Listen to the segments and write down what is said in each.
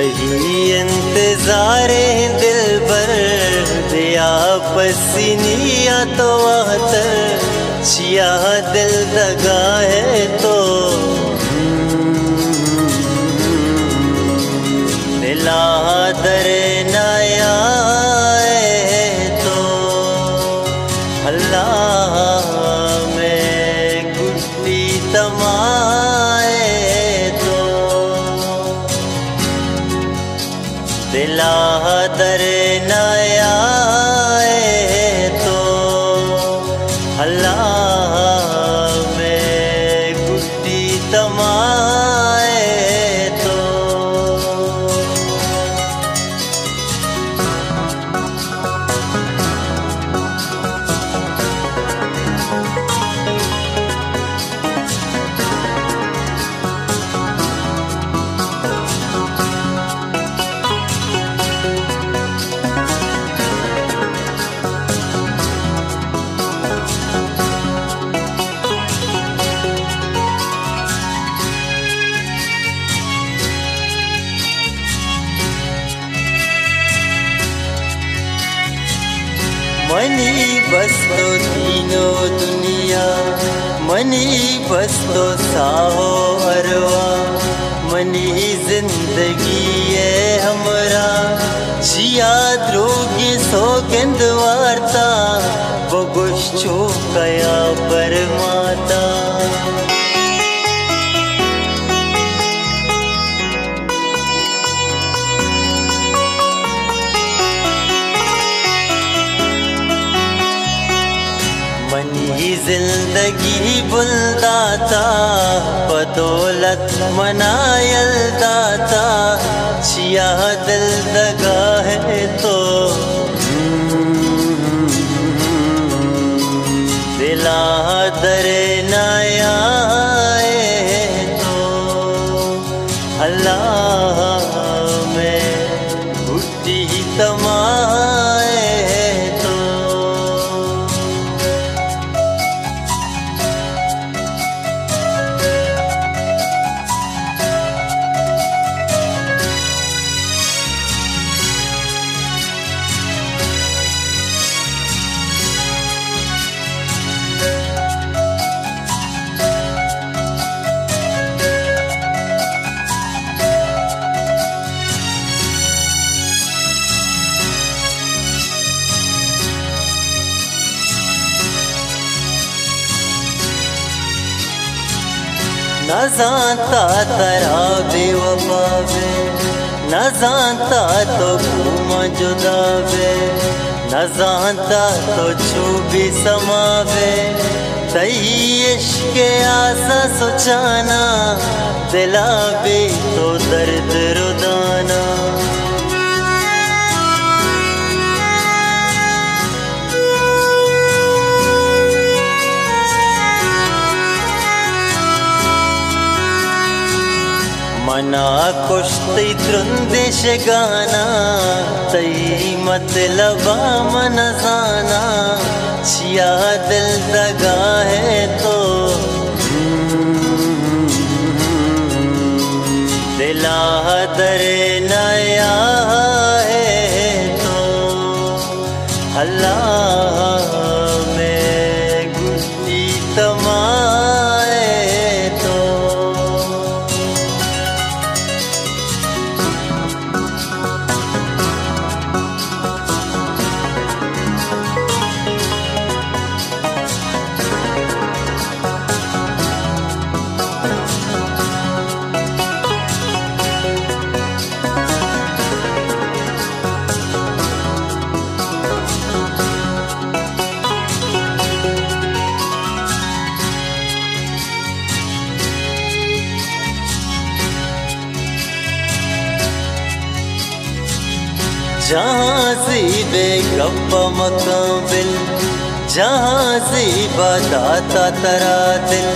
वही इंतज़ारे दिल बर दिया पसीनिया तो आतर चिया दिल दगा है तो दिला दर नया है तो अल्लाह में गुड्डी तमाए तो दिला दर नया है तो अल्लाह में गुड्डी तमाए तो मनी बस तो तीनों दुनिया मनी बस तो साहो अरवा मनी जिंदगी है हमरा जिया द्रोगी सौगंध वार्ता वो गुश्चो कया परमाता मनी जिंदगी बुलदाता बदौलत मनायल दाता चिया दिल दगा है तो दिला दर नया है तो अल्लाह में गुड्डी तमाए तो न जानता तरा बेवफा वे न जानता तो घूमा जुदा वे न जानता तो छू भी समावे तही इश्क आसा सोचाना दिला भी तो दर्द रुदाना मना कुश्ती त्रंदिश गाना तई मतलबा मन जाना चिया दिल दगा है तो दिला दर नया है तो अल्लाह में गुड्डी तमाए तो जहाँ से बेगप्पा मकाबिल जहाँ से बताता तरा दिल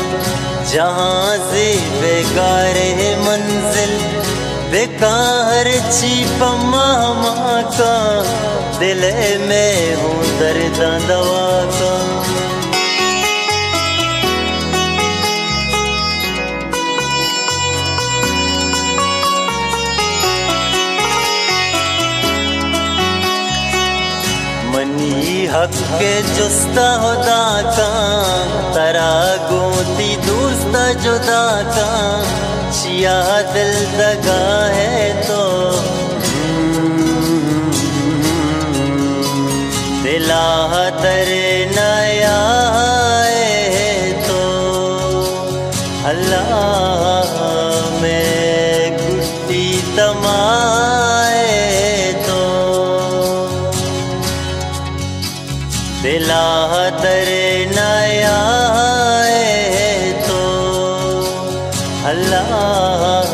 जहाँ से बेगारे मंजिल बेकार छिपा मामा का दिल में हूँ दर्द दवा का हक्के जुस्ता होदा का तरा गोती दूस्ता जुदा का चिया दिल दगा है तो दिला तेरे नया है तो अल्लाह में गुस्ती तमाए तो दिला तेरे नया है तो अल्लाह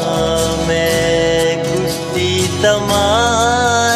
में गुस्ती तमाए